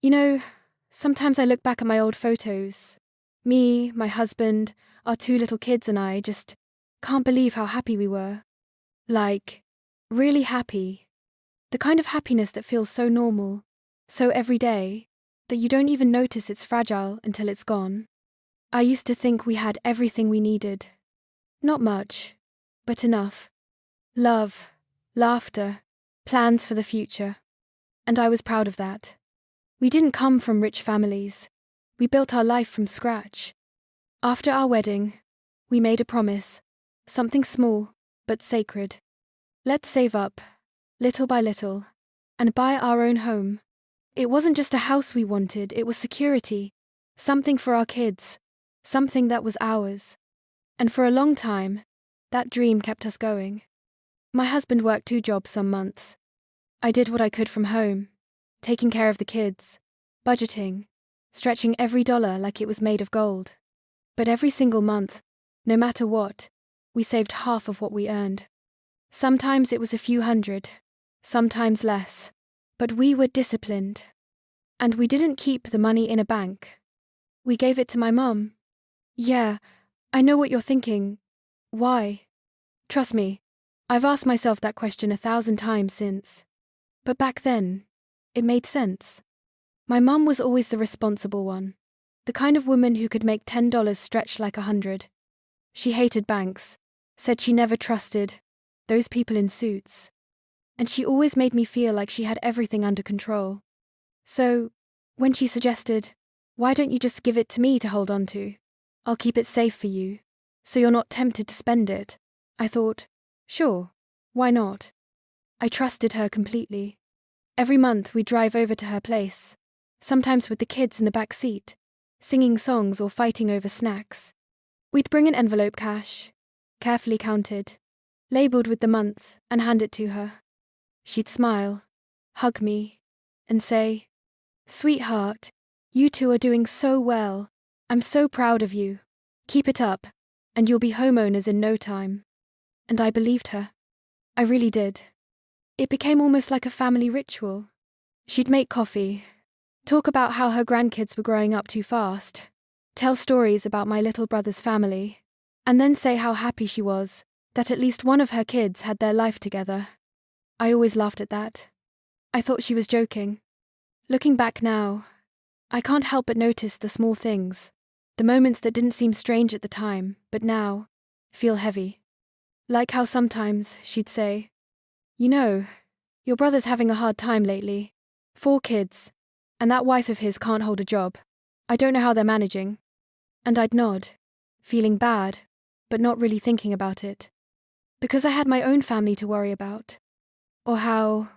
You know, sometimes I look back at my old photos. Me, my husband, our two little kids, and I just can't believe how happy we were. Like, really happy. The kind of happiness that feels so normal, so everyday, that you don't even notice it's fragile until it's gone. I used to think we had everything we needed. Not much, but enough. Love, laughter, plans for the future. And I was proud of that. We didn't come from rich families. We built our life from scratch. After our wedding, we made a promise. Something small, but sacred. Let's save up, little by little, and buy our own home. It wasn't just a house we wanted, it was security. Something for our kids. Something that was ours. And for a long time, that dream kept us going. My husband worked 2 jobs some months. I did what I could from home, taking care of the kids, budgeting, stretching every dollar like it was made of gold. But every single month, no matter what, we saved half of what we earned. Sometimes it was a few hundred, sometimes less. But we were disciplined. And we didn't keep the money in a bank. We gave it to my mum. Yeah, I know what you're thinking. Why? Trust me, I've asked myself that question 1,000 times since. But back then, it made sense. My mum was always the responsible one, the kind of woman who could make $10 stretch like 100. She hated banks, said she never trusted those people in suits. And she always made me feel like she had everything under control. So, when she suggested, why don't you just give it to me to hold on to? I'll keep it safe for you, so you're not tempted to spend it. I thought, sure, why not? I trusted her completely. Every month we'd drive over to her place, sometimes with the kids in the back seat, singing songs or fighting over snacks. We'd bring an envelope cash, carefully counted, labelled with the month, and hand it to her. She'd smile, hug me, and say, "Sweetheart, you two are doing so well. I'm so proud of you. Keep it up, and you'll be homeowners in no time." And I believed her. I really did. It became almost like a family ritual. She'd make coffee, talk about how her grandkids were growing up too fast, tell stories about my little brother's family, and then say how happy she was that at least one of her kids had their life together. I always laughed at that. I thought she was joking. Looking back now, I can't help but notice the small things, the moments that didn't seem strange at the time, but now feel heavy. Like how sometimes she'd say, "You know, your brother's having a hard time lately. 4 kids, and that wife of his can't hold a job. I don't know how they're managing." And I'd nod, feeling bad, but not really thinking about it, because I had my own family to worry about. Or how,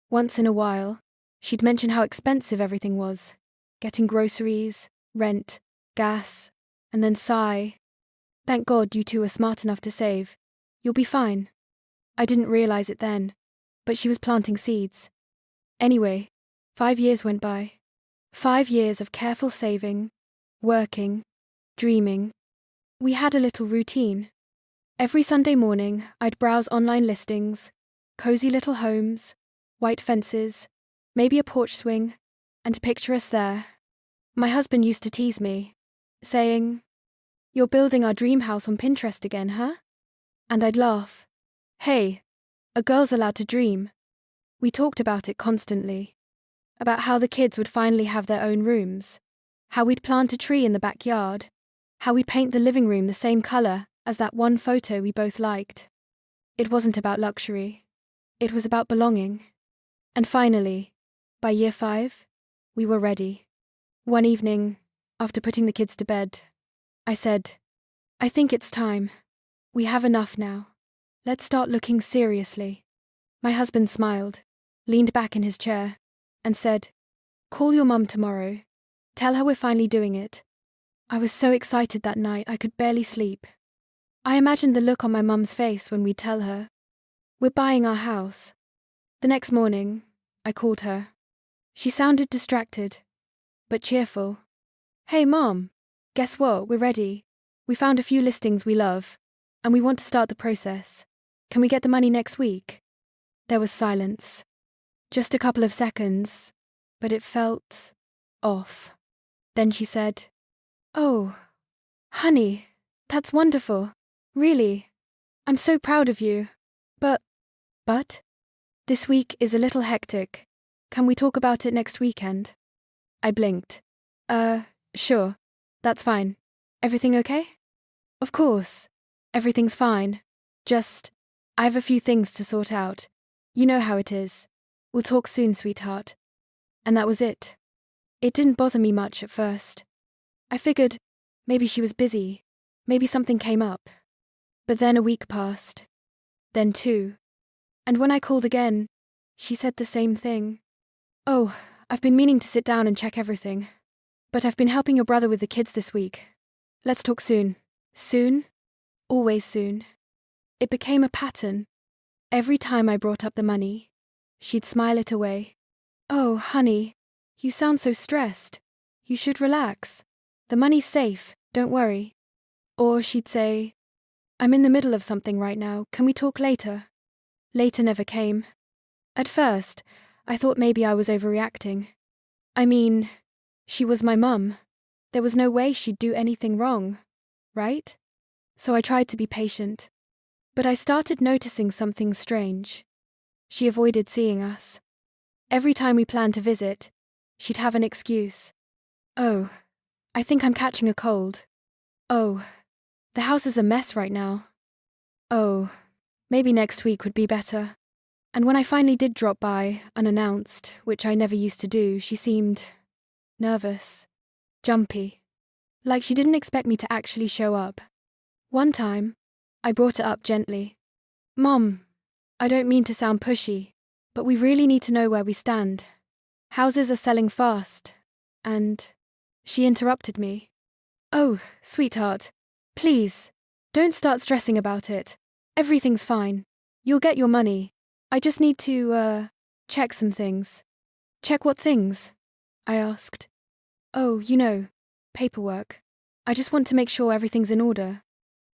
once in a while, she'd mention how expensive everything was, getting groceries, rent, gas, and then sigh, "Thank God you two are smart enough to save. You'll be fine." I didn't realize it then, but she was planting seeds. Anyway, 5 years went by. 5 years of careful saving, working, dreaming. We had a little routine. Every Sunday morning, I'd browse online listings, cozy little homes, white fences, maybe a porch swing, and picture us there. My husband used to tease me, saying, "You're building our dream house on Pinterest again, huh?" And I'd laugh. Hey, a girl's allowed to dream. We talked about it constantly. About how the kids would finally have their own rooms, how we'd plant a tree in the backyard, how we'd paint the living room the same colour as that one photo we both liked. It wasn't about luxury. It was about belonging. And finally, by year 5, we were ready. One evening, after putting the kids to bed, I said, "I think it's time. We have enough now. Let's start looking seriously." My husband smiled, leaned back in his chair, and said, "Call your mum tomorrow. Tell her we're finally doing it." I was so excited that night I could barely sleep. I imagined the look on my mum's face when we'd tell her, "We're buying our house." The next morning, I called her. She sounded distracted, but cheerful. "Hey, Mom, guess what? We're ready. We found a few listings we love, and we want to start the process. Can we get the money next week?" There was silence. Just a couple of seconds, but it felt off. Then she said, "Oh, honey, that's wonderful. Really. I'm so proud of you. But, this week is a little hectic. Can we talk about it next weekend?" I blinked. Sure. That's fine. Everything okay?" "Of course. Everything's fine. Just, I have a few things to sort out. You know how it is. We'll talk soon, sweetheart." And that was it. It didn't bother me much at first. I figured maybe she was busy. Maybe something came up. But then a week passed. Then 2. And when I called again, she said the same thing. "Oh, I've been meaning to sit down and check everything. But I've been helping your brother with the kids this week. Let's talk soon." Soon? Always soon. It became a pattern. Every time I brought up the money, she'd smile it away. "Oh, honey, you sound so stressed. You should relax. The money's safe, don't worry." Or she'd say, "I'm in the middle of something right now, can we talk later?" Later never came. At first, I thought maybe I was overreacting. I mean, she was my mum. There was no way she'd do anything wrong, right? So I tried to be patient. But I started noticing something strange. She avoided seeing us. Every time we planned to visit, she'd have an excuse. "Oh, I think I'm catching a cold." "Oh, the house is a mess right now." "Oh, maybe next week would be better." And when I finally did drop by, unannounced, which I never used to do, she seemed nervous, jumpy, like she didn't expect me to actually show up. One time, I brought it up gently. "Mom, I don't mean to sound pushy, but we really need to know where we stand. Houses are selling fast, and..." She interrupted me. "Oh, sweetheart, please, don't start stressing about it. Everything's fine. You'll get your money. I just need to, check some things." "Check what things?" I asked. "Oh, you know, paperwork. I just want to make sure everything's in order."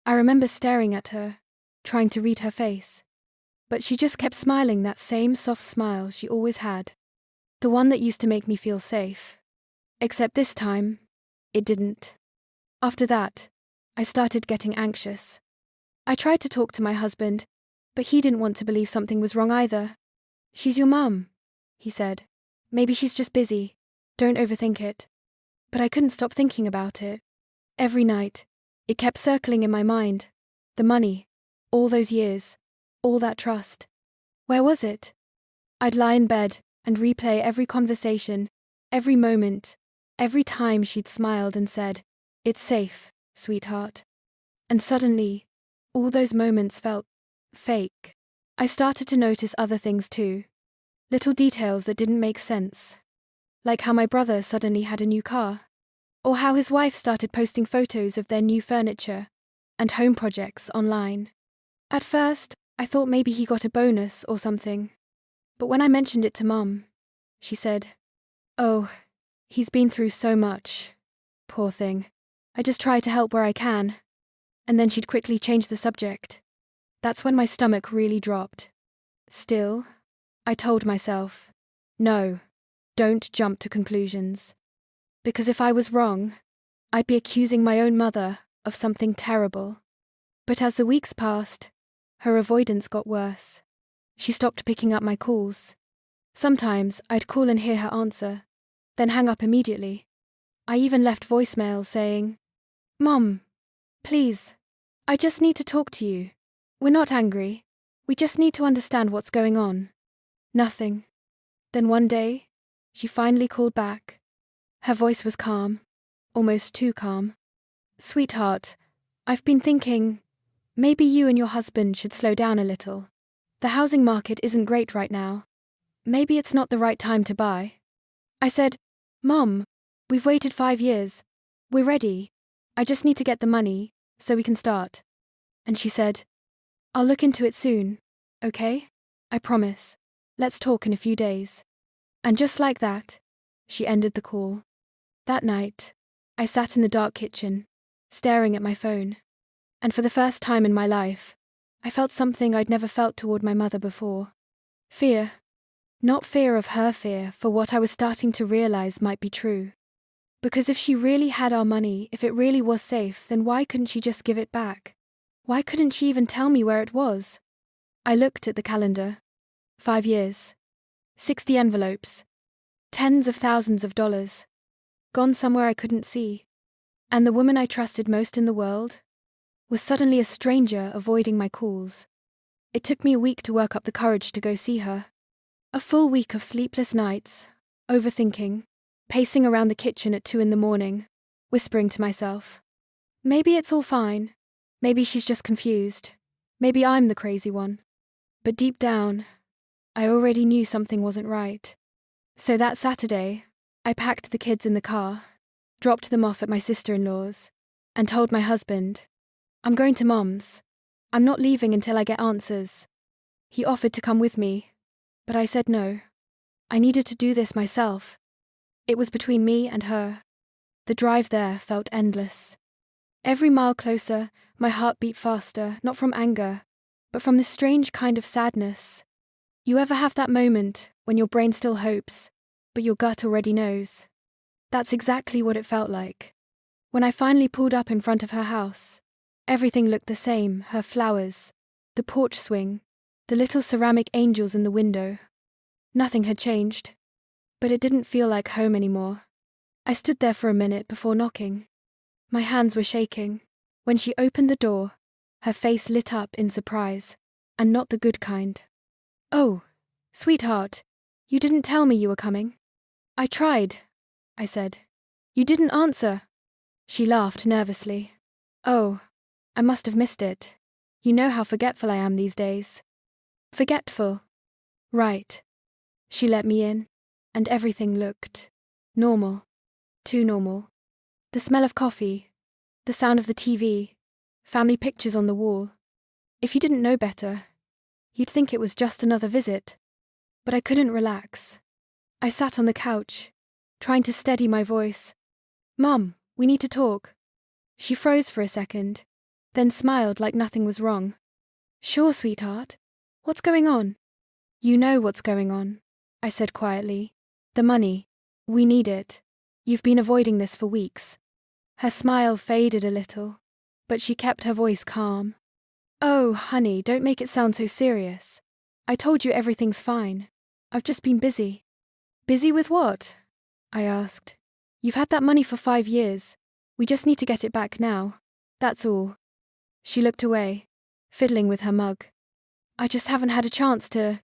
I remember staring at her, trying to read her face. But she just kept smiling that same soft smile she always had. The one that used to make me feel safe. Except this time, it didn't. After that, I started getting anxious. I tried to talk to my husband, but he didn't want to believe something was wrong either. "She's your mum," he said. "Maybe she's just busy. Don't overthink it." But I couldn't stop thinking about it. Every night, it kept circling in my mind. The money, all those years, all that trust. Where was it? I'd lie in bed and replay every conversation, every moment, every time she'd smiled and said, "It's safe, sweetheart." And suddenly, all those moments felt fake. I started to notice other things too. Little details that didn't make sense. Like how my brother suddenly had a new car. Or how his wife started posting photos of their new furniture and home projects online. At first, I thought maybe he got a bonus or something. But when I mentioned it to Mum, she said, "Oh, he's been through so much. Poor thing. I just try to help where I can." And then she'd quickly change the subject. That's when my stomach really dropped. Still, I told myself, no, don't jump to conclusions. Because if I was wrong, I'd be accusing my own mother of something terrible. But as the weeks passed, her avoidance got worse. She stopped picking up my calls. Sometimes I'd call and hear her answer, then hang up immediately. I even left voicemails saying, "Mom, please, I just need to talk to you. We're not angry. We just need to understand what's going on." Nothing. Then one day, she finally called back. Her voice was calm, almost too calm. "Sweetheart, I've been thinking, maybe you and your husband should slow down a little. The housing market isn't great right now. Maybe it's not the right time to buy." I said, "Mom, we've waited 5 years. We're ready. I just need to get the money, so we can start." And she said, "I'll look into it soon, okay? I promise. Let's talk in a few days." And just like that, she ended the call. That night, I sat in the dark kitchen, staring at my phone. And for the first time in my life, I felt something I'd never felt toward my mother before. Fear. Not fear of her fear for what I was starting to realize might be true. Because if she really had our money, if it really was safe, then why couldn't she just give it back? Why couldn't she even tell me where it was? I looked at the calendar. 5 years. 60 envelopes. Tens of thousands of dollars. Gone somewhere I couldn't see. And the woman I trusted most in the world was suddenly a stranger avoiding my calls. It took me a week to work up the courage to go see her. A full week of sleepless nights, overthinking, pacing around the kitchen at 2 a.m, whispering to myself, maybe it's all fine. Maybe she's just confused. Maybe I'm the crazy one. But deep down, I already knew something wasn't right. So that Saturday, I packed the kids in the car, dropped them off at my sister-in-law's, and told my husband, I'm going to Mom's. I'm not leaving until I get answers. He offered to come with me, but I said no. I needed to do this myself. It was between me and her. The drive there felt endless. Every mile closer, my heart beat faster, not from anger, but from this strange kind of sadness. You ever have that moment when your brain still hopes, but your gut already knows? That's exactly what it felt like. When I finally pulled up in front of her house, everything looked the same, her flowers, the porch swing, the little ceramic angels in the window. Nothing had changed, but it didn't feel like home anymore. I stood there for a minute before knocking. My hands were shaking. When she opened the door, her face lit up in surprise, and not the good kind. Oh, sweetheart, you didn't tell me you were coming. I tried, I said. You didn't answer. She laughed nervously. Oh, I must have missed it. You know how forgetful I am these days. Forgetful. Right. She let me in, and everything looked normal. Too normal. The smell of coffee, the sound of the TV, family pictures on the wall. If you didn't know better, you'd think it was just another visit. But I couldn't relax. I sat on the couch, trying to steady my voice. Mum, we need to talk. She froze for a second, then smiled like nothing was wrong. Sure, sweetheart. What's going on? You know what's going on, I said quietly. The money. We need it. You've been avoiding this for weeks. Her smile faded a little, but she kept her voice calm. Oh, honey, don't make it sound so serious. I told you everything's fine. I've just been busy. Busy with what? I asked. You've had that money for 5 years. We just need to get it back now. That's all. She looked away, fiddling with her mug. I just haven't had a chance to,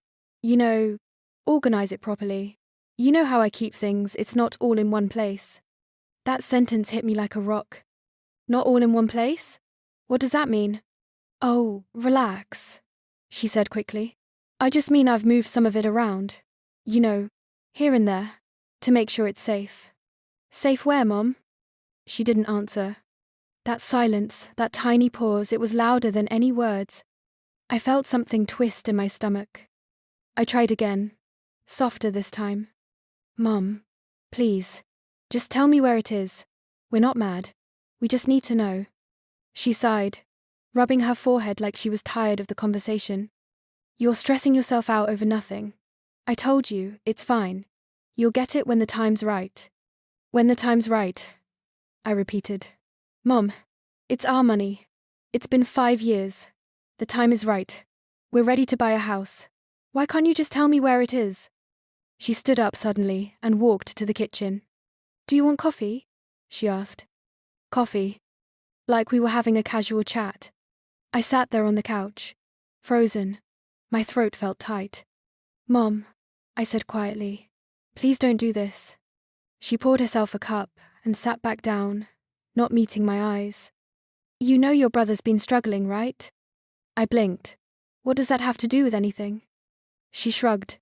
organize it properly. You know how I keep things, it's not all in one place. That sentence hit me like a rock. Not all in one place? What does that mean? Oh, relax, she said quickly. I just mean I've moved some of it around. Here and there, to make sure it's safe. Safe where, Mom? She didn't answer. That silence, that tiny pause, it was louder than any words. I felt something twist in my stomach. I tried again, softer this time. Mom, please, just tell me where it is. We're not mad. We just need to know. She sighed, rubbing her forehead like she was tired of the conversation. You're stressing yourself out over nothing. I told you, it's fine. You'll get it when the time's right. When the time's right, I repeated. Mom, it's our money. It's been 5 years. The time is right. We're ready to buy a house. Why can't you just tell me where it is? She stood up suddenly and walked to the kitchen. Do you want coffee? She asked. Coffee. Like we were having a casual chat. I sat there on the couch, frozen. My throat felt tight. Mom, I said quietly, please don't do this. She poured herself a cup and sat back down, not meeting my eyes. You know your brother's been struggling, right? I blinked. What does that have to do with anything? She shrugged,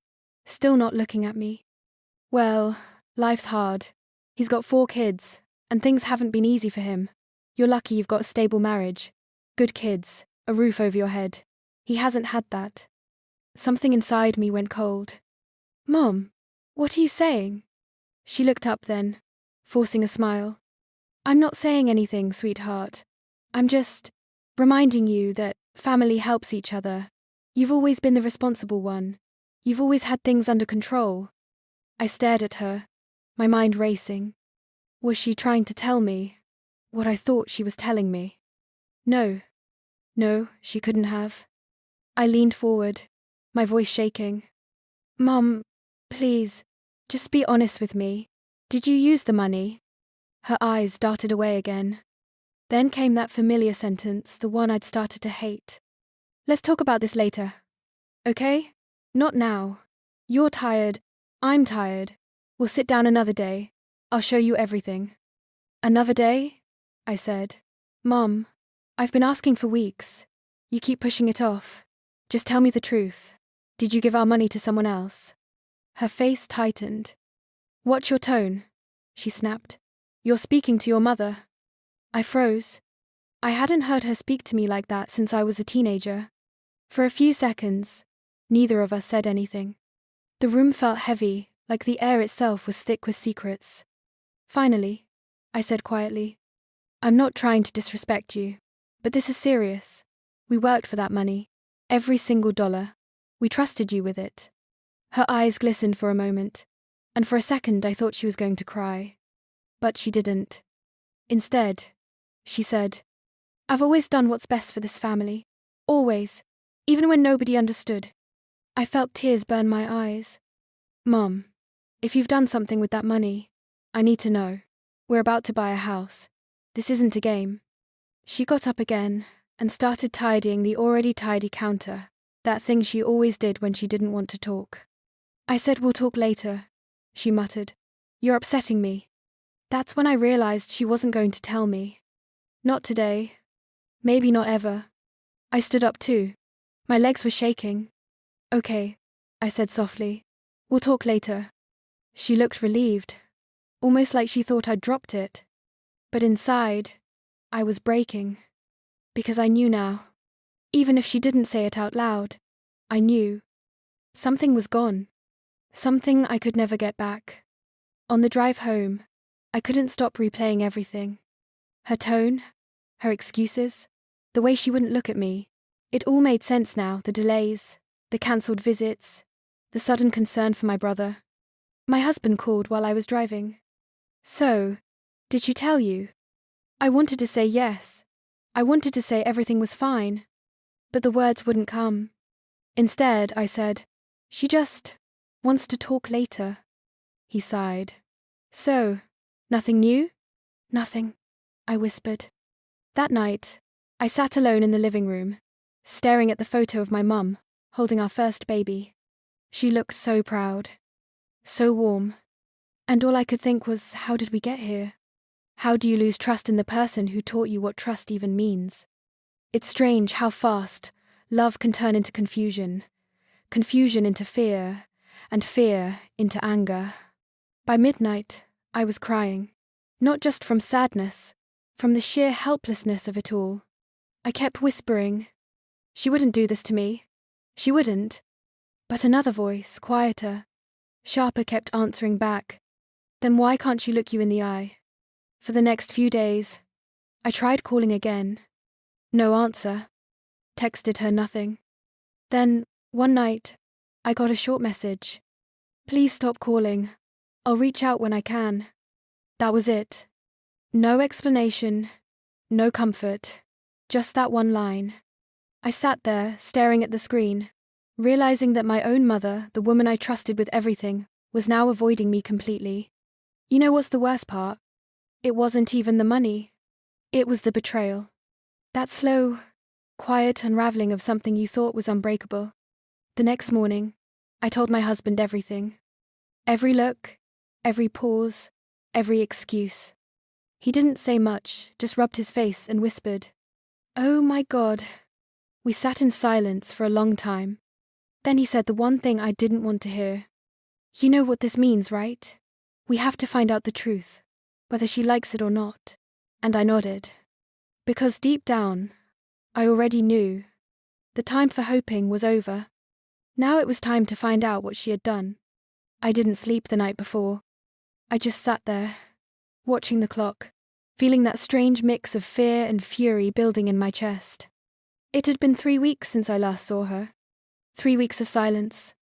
still not looking at me. Well, life's hard. He's got 4 kids, and things haven't been easy for him. You're lucky you've got a stable marriage, good kids, a roof over your head. He hasn't had that. Something inside me went cold. Mom, what are you saying? She looked up then, forcing a smile. I'm not saying anything, sweetheart. I'm just reminding you that family helps each other. You've always been the responsible one. You've always had things under control. I stared at her, my mind racing. Was she trying to tell me what I thought she was telling me? No. No, she couldn't have. I leaned forward, my voice shaking. Mum, please, just be honest with me. Did you use the money? Her eyes darted away again. Then came that familiar sentence, the one I'd started to hate. Let's talk about this later. Okay? Not now. You're tired. I'm tired. We'll sit down another day. I'll show you everything. Another day? I said. Mom, I've been asking for weeks. You keep pushing it off. Just tell me the truth. Did you give our money to someone else? Her face tightened. Watch your tone, she snapped. You're speaking to your mother. I froze. I hadn't heard her speak to me like that since I was a teenager. For a few seconds, neither of us said anything. The room felt heavy, like the air itself was thick with secrets. Finally, I said quietly, I'm not trying to disrespect you, but this is serious. We worked for that money. Every single dollar. We trusted you with it. Her eyes glistened for a moment, and for a second I thought she was going to cry. But she didn't. Instead, she said, I've always done what's best for this family. Always. Even when nobody understood. I felt tears burn my eyes. Mom, if you've done something with that money, I need to know. We're about to buy a house. This isn't a game. She got up again and started tidying the already tidy counter, that thing she always did when she didn't want to talk. I said we'll talk later, she muttered. You're upsetting me. That's when I realized she wasn't going to tell me. Not today. Maybe not ever. I stood up too. My legs were shaking. Okay, I said softly. We'll talk later. She looked relieved, almost like she thought I'd dropped it. But inside, I was breaking. Because I knew now. Even if she didn't say it out loud, I knew. Something was gone. Something I could never get back. On the drive home, I couldn't stop replaying everything. Her tone, her excuses, the way she wouldn't look at me. It all made sense now, the delays, the cancelled visits, the sudden concern for my brother. My husband called while I was driving. So, did she tell you? I wanted to say yes. I wanted to say everything was fine. But the words wouldn't come. Instead, I said, she just wants to talk later. He sighed. So, nothing new? Nothing, I whispered. That night, I sat alone in the living room, staring at the photo of my mum, holding our first baby. She looked so proud, so warm. And all I could think was, how did we get here? How do you lose trust in the person who taught you what trust even means? It's strange how fast love can turn into confusion, confusion into fear, and fear into anger. By midnight, I was crying, not just from sadness, from the sheer helplessness of it all. I kept whispering, she wouldn't do this to me. She wouldn't. But another voice, quieter, sharper, kept answering back. Then why can't she look you in the eye? For the next few days, I tried calling again. No answer. Texted her nothing. Then, one night, I got a short message. Please stop calling. I'll reach out when I can. That was it. No explanation, no comfort, just that one line. I sat there, staring at the screen, realizing that my own mother, the woman I trusted with everything, was now avoiding me completely. You know what's the worst part? It wasn't even the money. It was the betrayal. That slow, quiet unraveling of something you thought was unbreakable. The next morning, I told my husband everything. Every look, every pause, every excuse. He didn't say much, just rubbed his face and whispered, "Oh my God." We sat in silence for a long time. Then he said the one thing I didn't want to hear. You know what this means, right? We have to find out the truth, whether she likes it or not. And I nodded. Because deep down, I already knew. The time for hoping was over. Now it was time to find out what she had done. I didn't sleep the night before. I just sat there, watching the clock, feeling that strange mix of fear and fury building in my chest. It had been 3 weeks since I last saw her. 3 weeks of silence.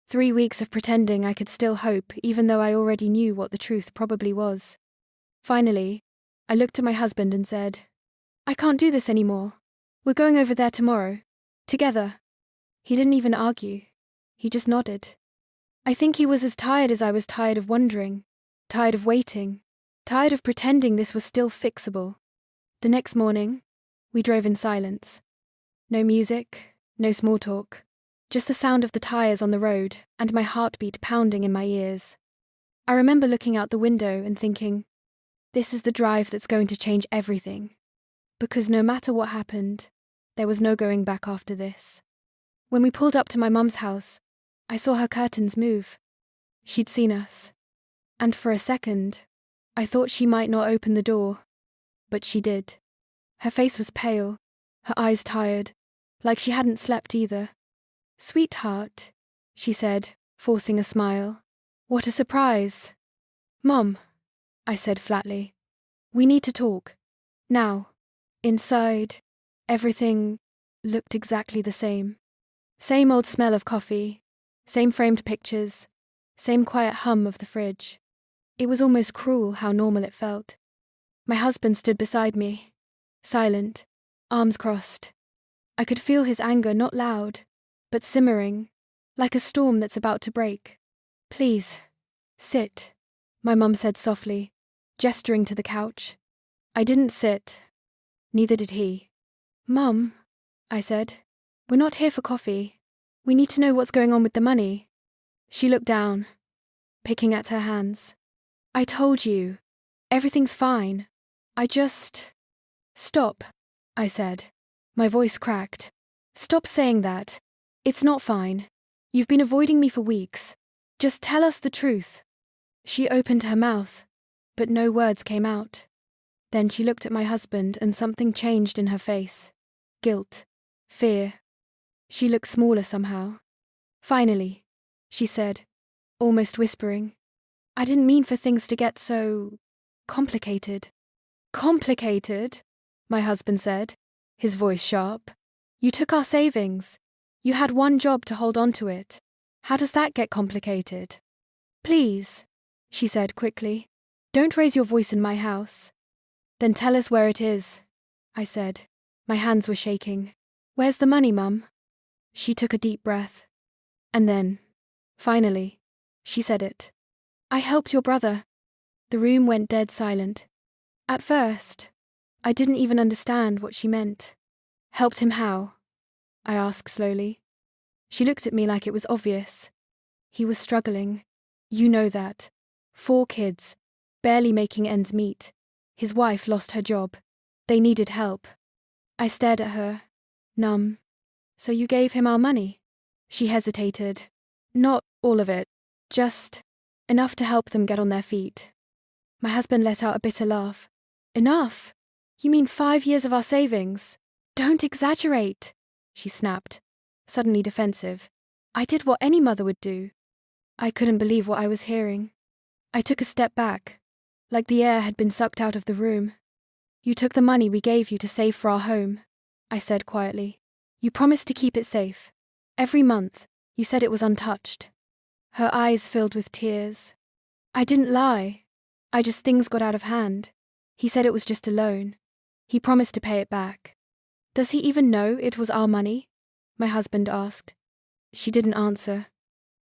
3 weeks of pretending I could still hope, even though I already knew what the truth probably was. Finally, I looked at my husband and said, "I can't do this anymore. We're going over there tomorrow. Together." He didn't even argue. He just nodded. I think he was as tired as I was tired of wondering, tired of waiting, tired of pretending this was still fixable. The next morning, we drove in silence. No music, no small talk, just the sound of the tires on the road and my heartbeat pounding in my ears. I remember looking out the window and thinking, this is the drive that's going to change everything. Because no matter what happened, there was no going back after this. When we pulled up to my mum's house, I saw her curtains move. She'd seen us. And for a second, I thought she might not open the door. But she did. Her face was pale, her eyes tired, like she hadn't slept either. "Sweetheart," she said, forcing a smile. "What a surprise." "Mom," I said flatly. "We need to talk. Now." Inside, everything looked exactly the same. Same old smell of coffee, same framed pictures, same quiet hum of the fridge. It was almost cruel how normal it felt. My husband stood beside me, silent, arms crossed. I could feel his anger not loud, but simmering, like a storm that's about to break. "Please, sit," my mum said softly, gesturing to the couch. I didn't sit. Neither did he. "Mum," I said, "we're not here for coffee. We need to know what's going on with the money." She looked down, picking at her hands. "I told you. Everything's fine. I just..." "Stop," I said. My voice cracked. "Stop saying that. It's not fine. You've been avoiding me for weeks. Just tell us the truth." She opened her mouth, but no words came out. Then she looked at my husband and something changed in her face. Guilt. Fear. She looked smaller somehow. "Finally," she said, almost whispering. "I didn't mean for things to get so... complicated." "Complicated?" my husband said, his voice sharp. "You took our savings. You had one job to hold on to it. How does that get complicated?" "Please," she said quickly, "don't raise your voice in my house." "Then tell us where it is," I said. My hands were shaking. "Where's the money, Mum?" She took a deep breath. And then, finally, she said it. "I helped your brother." The room went dead silent. At first, I didn't even understand what she meant. "Helped him how?" I asked slowly. She looked at me like it was obvious. "He was struggling. You know that. 4 kids, barely making ends meet. His wife lost her job. They needed help." I stared at her, numb. "So you gave him our money?" She hesitated. "Not all of it. Just enough to help them get on their feet." My husband let out a bitter laugh. "Enough? You mean 5 years of our savings? Don't exaggerate," she snapped, suddenly defensive. I did what any mother would do. I couldn't believe what I was hearing. I took a step back, like the air had been sucked out of the room. "You took the money we gave you to save for our home," I said quietly. "You promised to keep it safe. Every month, you said it was untouched." Her eyes filled with tears. "I didn't lie. Things got out of hand. He said it was just a loan. He promised to pay it back." "Does he even know it was our money?" my husband asked. She didn't answer.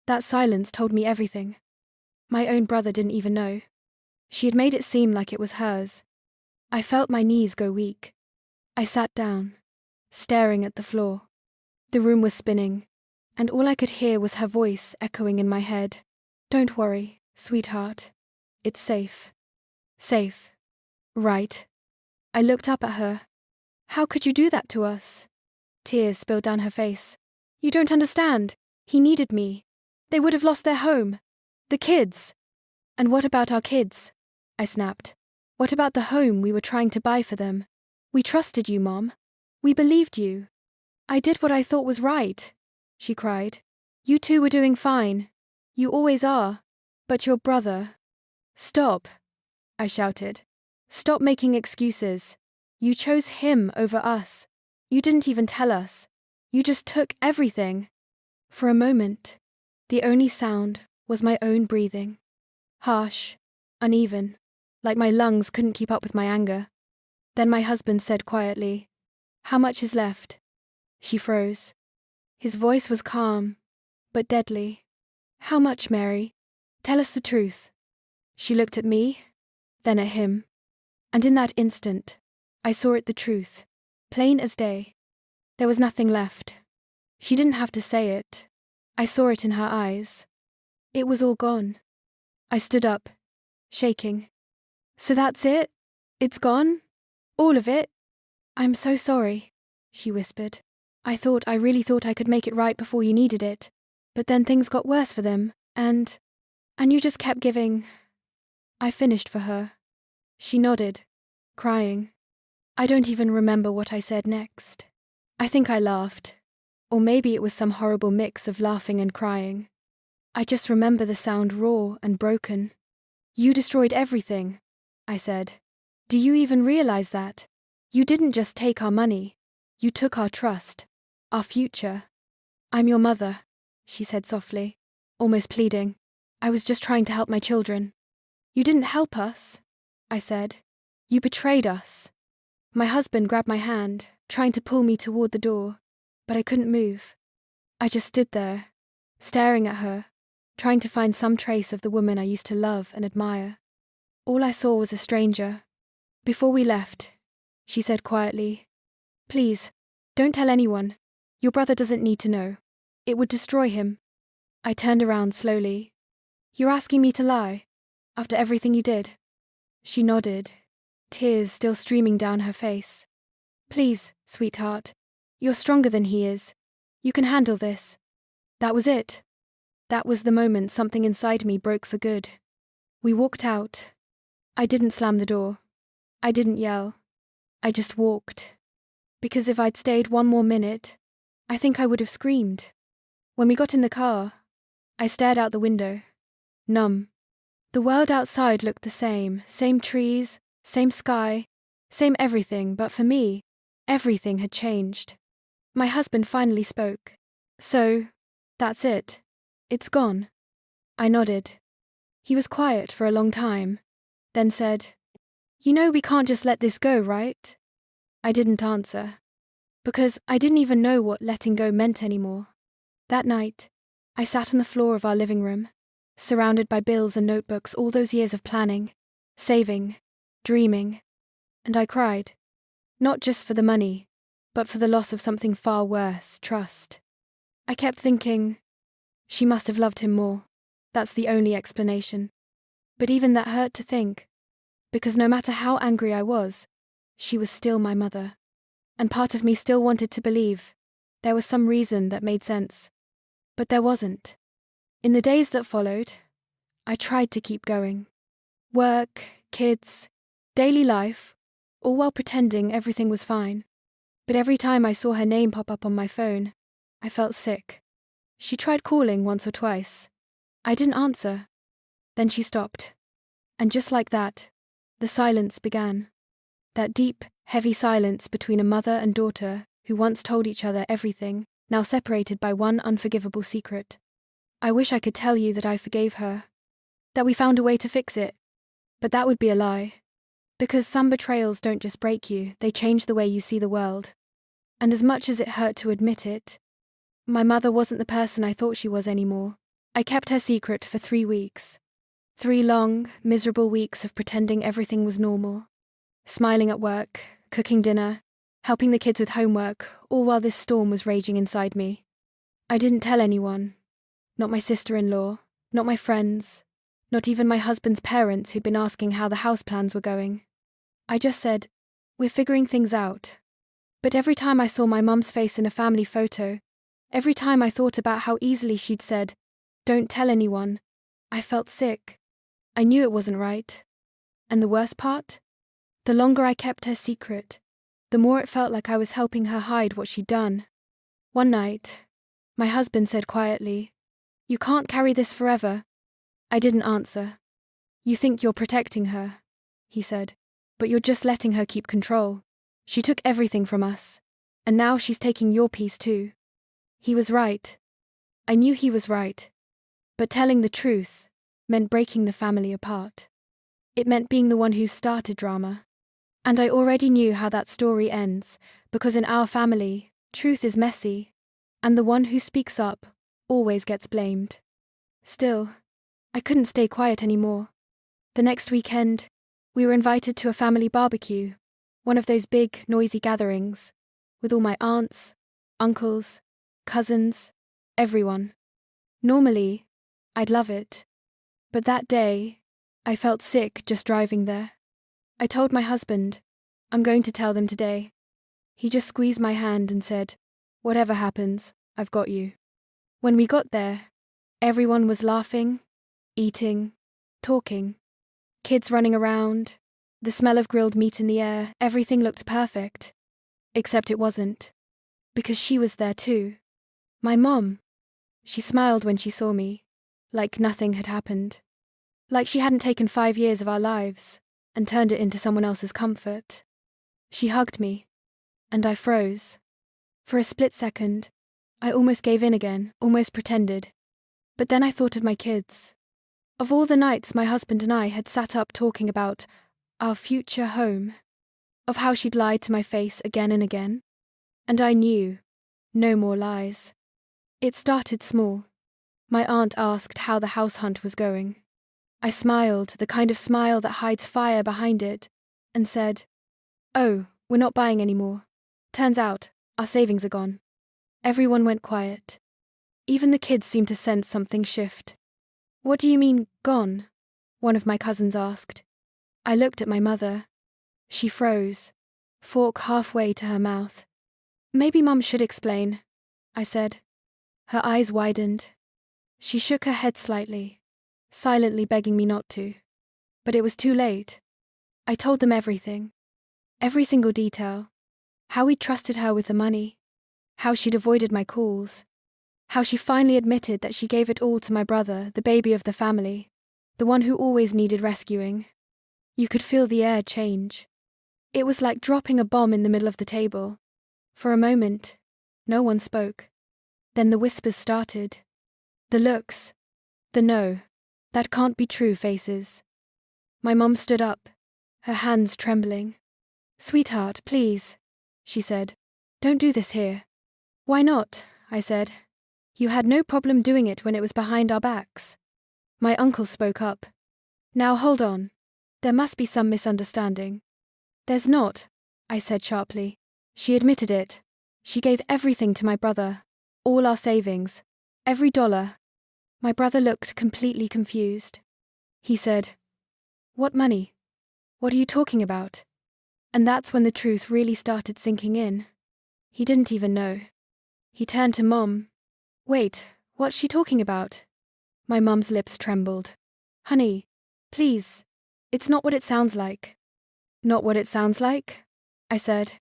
That silence told me everything. My own brother didn't even know. She had made it seem like it was hers. I felt my knees go weak. I sat down, staring at the floor. The room was spinning, and all I could hear was her voice echoing in my head. "Don't worry, sweetheart. It's safe. Safe. Right." I looked up at her. "How could you do that to us?" Tears spilled down her face. "You don't understand. He needed me. They would have lost their home. The kids." "And what about our kids?" I snapped. "What about the home we were trying to buy for them? We trusted you, Mom. We believed you." "I did what I thought was right," she cried. "You two were doing fine. You always are. But your brother..." "Stop," I shouted. "Stop making excuses. You chose him over us. You didn't even tell us. You just took everything." For a moment, the only sound was my own breathing. Harsh, uneven, like my lungs couldn't keep up with my anger. Then my husband said quietly, "How much is left?" She froze. His voice was calm, but deadly. "How much, Mary? Tell us the truth." She looked at me, then at him. And in that instant, I saw it the truth, plain as day. There was nothing left. She didn't have to say it. I saw it in her eyes. It was all gone. I stood up, shaking. "So that's it? It's gone? All of it?" "I'm so sorry," she whispered. I really thought I could make it right before you needed it. But then things got worse for them, and you just kept giving." I finished for her. She nodded, crying. I don't even remember what I said next. I think I laughed. Or maybe it was some horrible mix of laughing and crying. I just remember the sound raw and broken. "You destroyed everything," I said. "Do you even realize that? You didn't just take our money. You took our trust, our future." "I'm your mother," she said softly, almost pleading. "I was just trying to help my children." "You didn't help us," I said. "You betrayed us." My husband grabbed my hand, trying to pull me toward the door, but I couldn't move. I just stood there, staring at her, trying to find some trace of the woman I used to love and admire. All I saw was a stranger. Before we left, she said quietly, "Please, don't tell anyone. Your brother doesn't need to know. It would destroy him." I turned around slowly. "You're asking me to lie? After everything you did?" She nodded, tears still streaming down her face. "Please, sweetheart. You're stronger than he is. You can handle this." That was it. That was the moment something inside me broke for good. We walked out. I didn't slam the door. I didn't yell. I just walked. Because if I'd stayed one more minute, I think I would have screamed. When we got in the car, I stared out the window, numb. The world outside looked the same trees, same sky, same everything, but for me, everything had changed. My husband finally spoke. "So, that's it. It's gone." I nodded. He was quiet for a long time, then said, "You know we can't just let this go, right?" I didn't answer, because I didn't even know what letting go meant anymore. That night, I sat on the floor of our living room, surrounded by bills and notebooks, all those years of planning, saving, dreaming, and I cried. Not just for the money, but for the loss of something far worse, trust. I kept thinking, she must have loved him more. That's the only explanation. But even that hurt to think, because no matter how angry I was, she was still my mother. And part of me still wanted to believe there was some reason that made sense. But there wasn't. In the days that followed, I tried to keep going. Work, kids, daily life, all while pretending everything was fine. But every time I saw her name pop up on my phone, I felt sick. She tried calling once or twice. I didn't answer. Then she stopped. And just like that, the silence began. That deep, heavy silence between a mother and daughter who once told each other everything, now separated by one unforgivable secret. I wish I could tell you that I forgave her, that we found a way to fix it. But that would be a lie. Because some betrayals don't just break you, they change the way you see the world. And as much as it hurt to admit it, my mother wasn't the person I thought she was anymore. I kept her secret for 3 weeks. 3 long, miserable weeks of pretending everything was normal. Smiling at work, cooking dinner, helping the kids with homework, all while this storm was raging inside me. I didn't tell anyone. Not my sister-in-law, not my friends, not even my husband's parents who'd been asking how the house plans were going. I just said, "We're figuring things out." But every time I saw my mum's face in a family photo, every time I thought about how easily she'd said, "Don't tell anyone," I felt sick. I knew it wasn't right. And the worst part? The longer I kept her secret, the more it felt like I was helping her hide what she'd done. One night, my husband said quietly, "You can't carry this forever." I didn't answer. "You think you're protecting her," he said, "but you're just letting her keep control. She took everything from us, and now she's taking your peace too." He was right. I knew he was right. But telling the truth meant breaking the family apart. It meant being the one who started drama. And I already knew how that story ends, because in our family, truth is messy, and the one who speaks up always gets blamed. Still, I couldn't stay quiet anymore. The next weekend, we were invited to a family barbecue, one of those big, noisy gatherings, with all my aunts, uncles, cousins, everyone. Normally, I'd love it. But that day, I felt sick just driving there. I told my husband, I'm going to tell them today. He just squeezed my hand and said, whatever happens, I've got you. When we got there, everyone was laughing, eating, talking. Kids running around, the smell of grilled meat in the air, everything looked perfect. Except it wasn't. Because she was there too. My mom. She smiled when she saw me, like nothing had happened. Like she hadn't taken 5 years of our lives and turned it into someone else's comfort. She hugged me, and I froze. For a split second, I almost gave in again, almost pretended. But then I thought of my kids. Of all the nights my husband and I had sat up talking about our future home, of how she'd lied to my face again and again. And I knew, no more lies. It started small. My aunt asked how the house hunt was going. I smiled, the kind of smile that hides fire behind it, and said, oh, we're not buying anymore. Turns out, our savings are gone. Everyone went quiet. Even the kids seemed to sense something shift. What do you mean, gone? One of my cousins asked. I looked at my mother. She froze, fork halfway to her mouth. Maybe Mum should explain, I said. Her eyes widened. She shook her head slightly, silently begging me not to. But it was too late. I told them everything. Every single detail. How we trusted her with the money. How she'd avoided my calls. How she finally admitted that she gave it all to my brother, the baby of the family, the one who always needed rescuing. You could feel the air change. It was like dropping a bomb in the middle of the table. For a moment, no one spoke. Then the whispers started. The looks. The no. That can't be true faces. My mum stood up, her hands trembling. Sweetheart, please, she said. Don't do this here. Why not? I said. You had no problem doing it when it was behind our backs. My uncle spoke up. Now hold on. There must be some misunderstanding. There's not, I said sharply. She admitted it. She gave everything to my brother. All our savings. Every dollar. My brother looked completely confused. He said, what money? What are you talking about? And that's when the truth really started sinking in. He didn't even know. He turned to Mom. Wait, what's she talking about? My mum's lips trembled. Honey, please, it's not what it sounds like. Not what it sounds like? I said.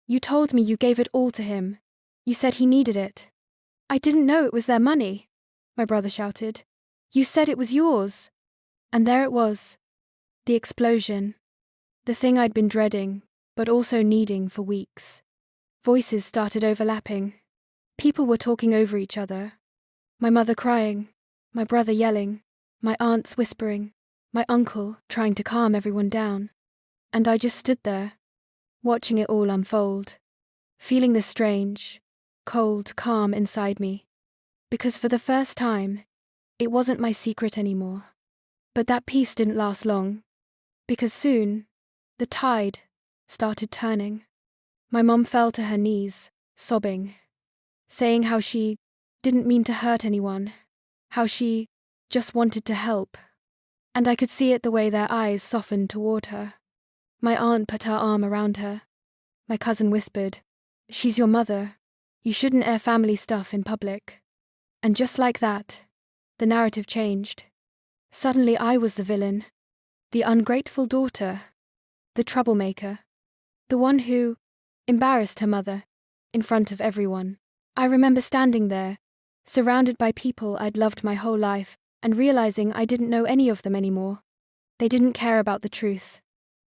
You told me you gave it all to him. You said he needed it. I didn't know it was their money, my brother shouted. You said it was yours. And there it was. The explosion. The thing I'd been dreading, but also needing for weeks. Voices started overlapping. People were talking over each other. My mother crying, my brother yelling, my aunts whispering, my uncle trying to calm everyone down. And I just stood there, watching it all unfold, feeling the strange, cold calm inside me. Because for the first time, it wasn't my secret anymore. But that peace didn't last long, because soon, the tide started turning. My mum fell to her knees, sobbing, saying how she didn't mean to hurt anyone, how she just wanted to help. And I could see it the way their eyes softened toward her. My aunt put her arm around her. My cousin whispered, she's your mother. You shouldn't air family stuff in public. And just like that, the narrative changed. Suddenly I was the villain, the ungrateful daughter, the troublemaker, the one who embarrassed her mother in front of everyone. I remember standing there, surrounded by people I'd loved my whole life, and realizing I didn't know any of them anymore. They didn't care about the truth.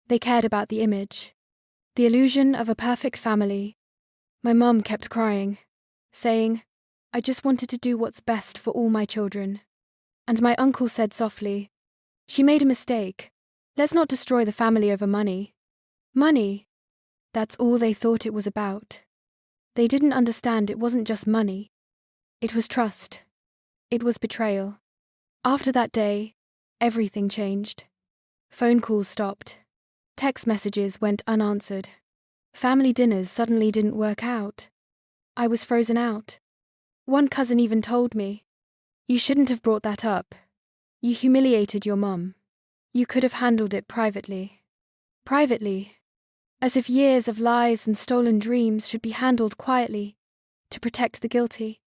They cared about the image. The illusion of a perfect family. My mum kept crying, saying, I just wanted to do what's best for all my children. And my uncle said softly, she made a mistake. Let's not destroy the family over money. Money. That's all they thought it was about. They didn't understand it wasn't just money. It was trust. It was betrayal. After that day, everything changed. Phone calls stopped. Text messages went unanswered. Family dinners suddenly didn't work out. I was frozen out. One cousin even told me, "You shouldn't have brought that up. You humiliated your mum. You could have handled it privately." Privately. As if years of lies and stolen dreams should be handled quietly, to protect the guilty.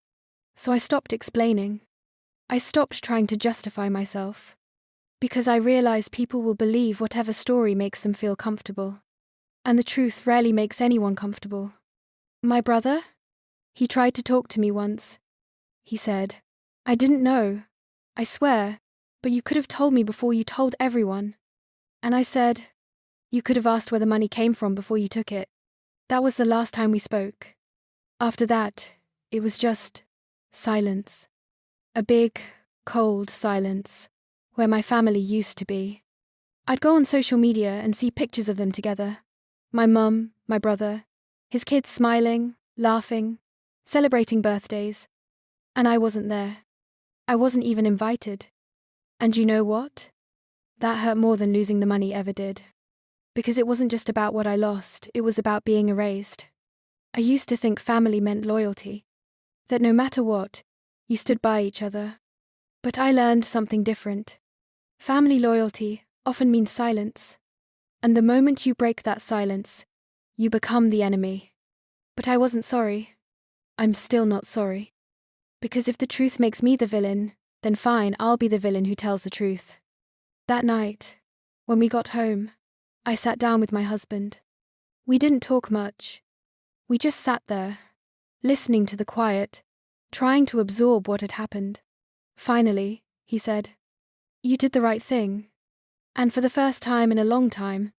So I stopped explaining. I stopped trying to justify myself. Because I realized people will believe whatever story makes them feel comfortable. And the truth rarely makes anyone comfortable. My brother? He tried to talk to me once. He said, "I didn't know. I swear, but you could have told me before you told everyone." And I said, "You could have asked where the money came from before you took it." That was the last time we spoke. After that, it was just silence. A big, cold silence, where my family used to be. I'd go on social media and see pictures of them together. My mum, my brother, his kids smiling, laughing, celebrating birthdays. And I wasn't there. I wasn't even invited. And you know what? That hurt more than losing the money ever did. Because it wasn't just about what I lost, it was about being erased. I used to think family meant loyalty. That no matter what, you stood by each other. But I learned something different. Family loyalty often means silence. And the moment you break that silence, you become the enemy. But I wasn't sorry. I'm still not sorry. Because if the truth makes me the villain, then fine, I'll be the villain who tells the truth. That night, when we got home, I sat down with my husband. We didn't talk much. We just sat there, listening to the quiet, trying to absorb what had happened. Finally, he said, "You did the right thing." And for the first time in a long time,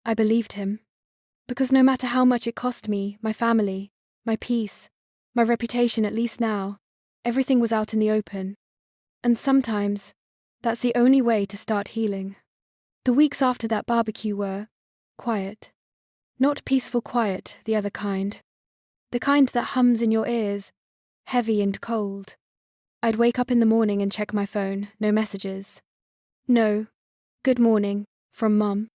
I believed him. Because no matter how much it cost me, my family, my peace, my reputation, at least now, everything was out in the open. And sometimes, that's the only way to start healing. The weeks after that barbecue were quiet. Not peaceful quiet, the other kind. The kind that hums in your ears, heavy and cold. I'd wake up in the morning and check my phone, no messages. No, "Good morning," from Mum.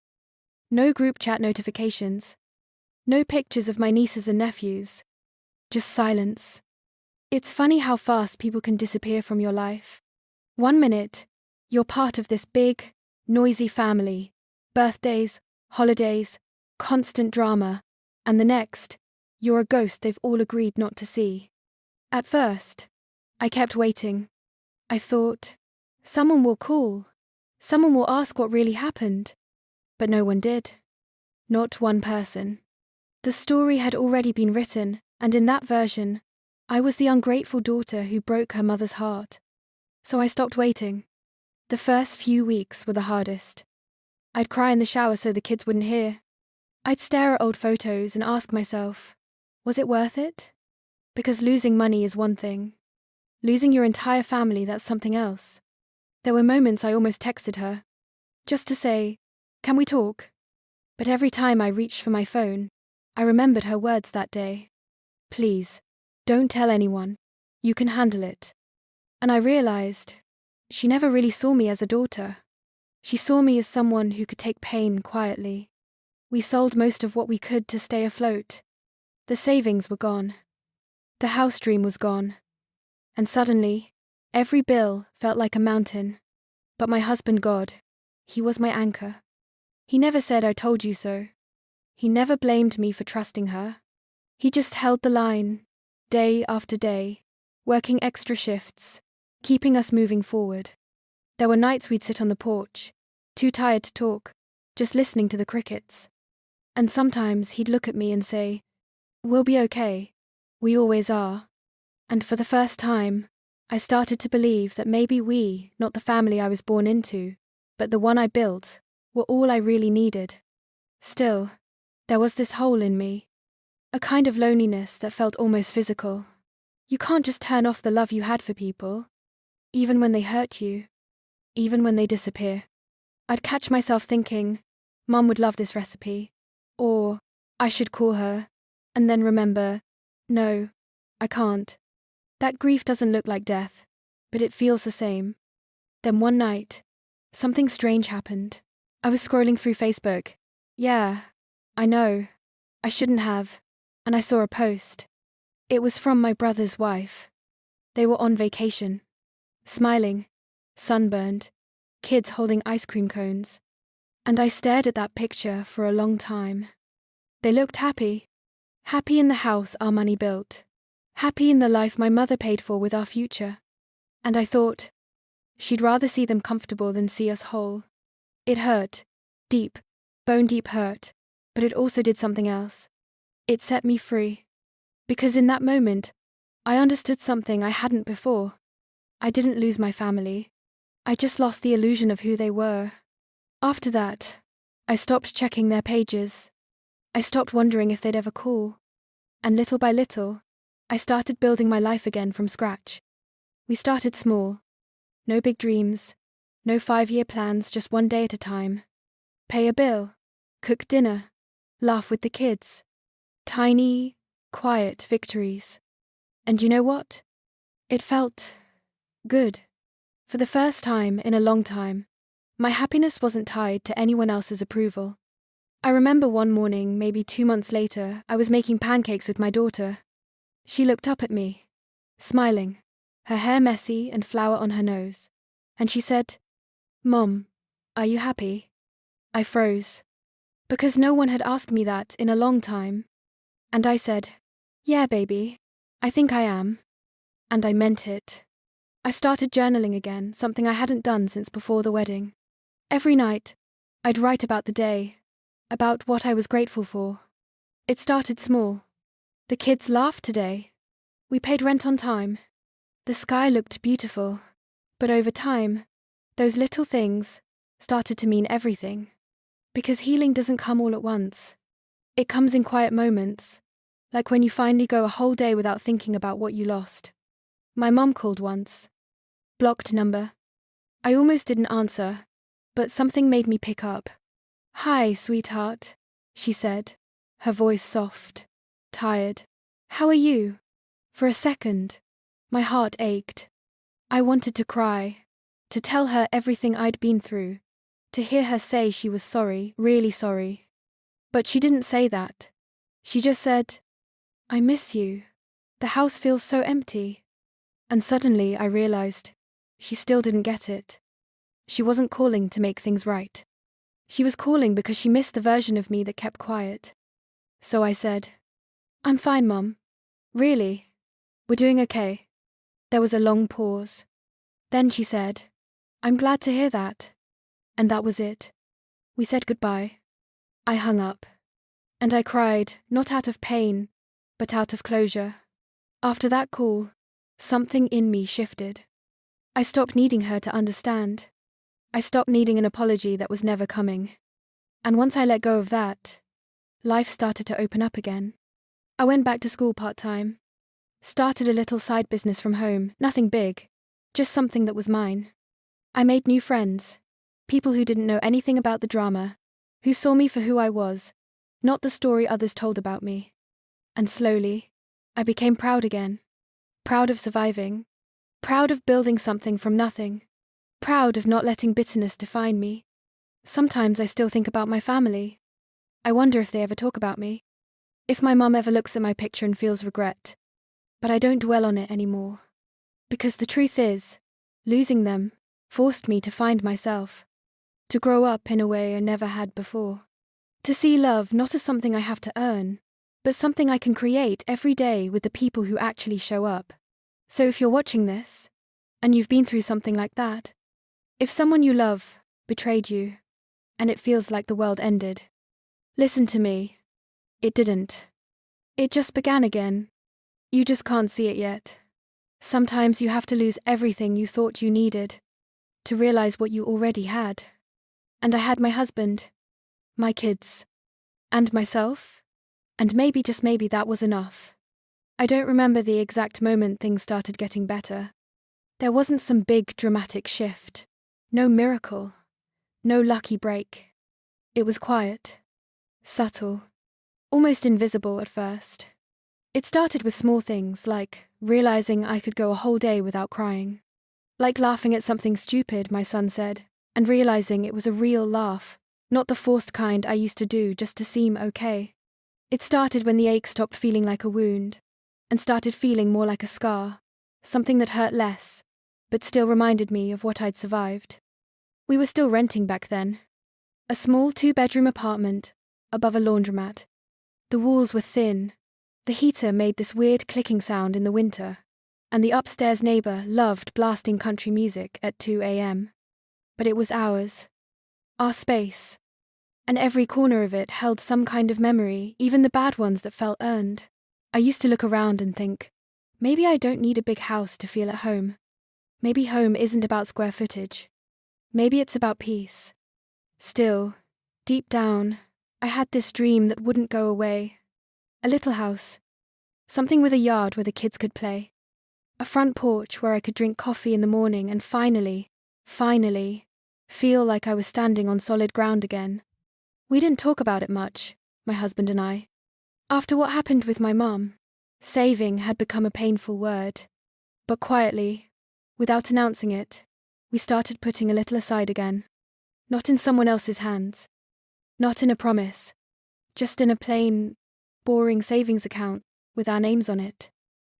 No group chat notifications. No pictures of my nieces and nephews. Just silence. It's funny how fast people can disappear from your life. 1 minute, you're part of this big, noisy family. Birthdays, holidays, constant drama. And the next, you're a ghost they've all agreed not to see. At first, I kept waiting. I thought, someone will call. Someone will ask what really happened. But no one did. Not one person. The story had already been written, and in that version, I was the ungrateful daughter who broke her mother's heart. So I stopped waiting. The first few weeks were the hardest. I'd cry in the shower so the kids wouldn't hear. I'd stare at old photos and ask myself, was it worth it? Because losing money is one thing. Losing your entire family, that's something else. There were moments I almost texted her, just to say, "Can we talk?" But every time I reached for my phone, I remembered her words that day. "Please, don't tell anyone. You can handle it." And I realized, she never really saw me as a daughter. She saw me as someone who could take pain quietly. We sold most of what we could to stay afloat. The savings were gone. The house dream was gone. And suddenly, every bill felt like a mountain. But my husband, God, he was my anchor. He never said, "I told you so." He never blamed me for trusting her. He just held the line, day after day, working extra shifts, keeping us moving forward. There were nights we'd sit on the porch, too tired to talk, just listening to the crickets. And sometimes he'd look at me and say, "We'll be okay. We always are." And for the first time, I started to believe that maybe we, not the family I was born into, but the one I built, were all I really needed. Still, there was this hole in me, a kind of loneliness that felt almost physical. You can't just turn off the love you had for people, even when they hurt you, even when they disappear. I'd catch myself thinking, Mum would love this recipe. Or, I should call her. And then remember, no, I can't. That grief doesn't look like death, but it feels the same. Then one night, something strange happened. I was scrolling through Facebook. Yeah, I know. I shouldn't have. And I saw a post. It was from my brother's wife. They were on vacation. Smiling, sunburned, kids holding ice cream cones. And I stared at that picture for a long time. They looked happy. Happy in the house our money built. Happy in the life my mother paid for with our future. And I thought, she'd rather see them comfortable than see us whole. It hurt. Deep, bone-deep hurt. But it also did something else. It set me free. Because in that moment, I understood something I hadn't before. I didn't lose my family. I just lost the illusion of who they were. After that, I stopped checking their pages. I stopped wondering if they'd ever call. And little by little, I started building my life again from scratch. We started small. No big dreams. No 5-year plans, just one day at a time. Pay a bill. Cook dinner. Laugh with the kids. Tiny, quiet victories. And you know what? It felt good. For the first time in a long time, my happiness wasn't tied to anyone else's approval. I remember one morning, maybe 2 months later, I was making pancakes with my daughter. She looked up at me, smiling, her hair messy and flour on her nose. And she said, "Mom, are you happy?" I froze, because no one had asked me that in a long time. And I said, "Yeah, baby, I think I am." And I meant it. I started journaling again, something I hadn't done since before the wedding. Every night, I'd write about the day, about what I was grateful for. It started small. The kids laughed today. We paid rent on time. The sky looked beautiful. But over time, those little things started to mean everything. Because healing doesn't come all at once. It comes in quiet moments, like when you finally go a whole day without thinking about what you lost. My mum called once. Blocked number. I almost didn't answer, but something made me pick up. "Hi, sweetheart," she said, her voice soft, tired. "How are you?" For a second, my heart ached. I wanted to cry, to tell her everything I'd been through, to hear her say she was sorry, really sorry. But she didn't say that. She just said, "I miss you. The house feels so empty." And suddenly I realized she still didn't get it. She wasn't calling to make things right. She was calling because she missed the version of me that kept quiet. So I said, "I'm fine, Mum. Really. We're doing okay." There was a long pause. Then she said, "I'm glad to hear that." And that was it. We said goodbye. I hung up. And I cried, not out of pain, but out of closure. After that call, something in me shifted. I stopped needing her to understand. I stopped needing an apology that was never coming. And once I let go of that, life started to open up again. I went back to school part-time. Started a little side business from home, nothing big, just something that was mine. I made new friends, people who didn't know anything about the drama, who saw me for who I was, not the story others told about me. And slowly, I became proud again. Proud of surviving. Proud of building something from nothing. Proud of not letting bitterness define me. Sometimes I still think about my family. I wonder if they ever talk about me. If my mum ever looks at my picture and feels regret. But I don't dwell on it anymore. Because the truth is, losing them forced me to find myself. To grow up in a way I never had before. To see love not as something I have to earn, but something I can create every day with the people who actually show up. So if you're watching this, and you've been through something like that, if someone you love betrayed you, and it feels like the world ended, listen to me. It didn't. It just began again. You just can't see it yet. Sometimes you have to lose everything you thought you needed to realize what you already had. And I had my husband, my kids, and myself, and maybe, just maybe, that was enough. I don't remember the exact moment things started getting better. There wasn't some big dramatic shift. No miracle. No lucky break. It was quiet, subtle, almost invisible at first. It started with small things, like realizing I could go a whole day without crying. Like laughing at something stupid, my son said, and realizing it was a real laugh, not the forced kind I used to do just to seem okay. It started when the ache stopped feeling like a wound, and started feeling more like a scar, something that hurt less, but still reminded me of what I'd survived. We were still renting back then. A small 2-bedroom apartment, above a laundromat. The walls were thin. The heater made this weird clicking sound in the winter, and the upstairs neighbor loved blasting country music at 2 a.m. But it was ours. Our space. And every corner of it held some kind of memory, even the bad ones that felt earned. I used to look around and think, maybe I don't need a big house to feel at home. Maybe home isn't about square footage. Maybe it's about peace. Still, deep down, I had this dream that wouldn't go away. A little house. Something with a yard where the kids could play. A front porch where I could drink coffee in the morning and finally, feel like I was standing on solid ground again. We didn't talk about it much, my husband and I. After what happened with my mum, saving had become a painful word. But quietly, without announcing it, we started putting a little aside again. Not in someone else's hands. Not in a promise. Just in a plain, boring savings account with our names on it.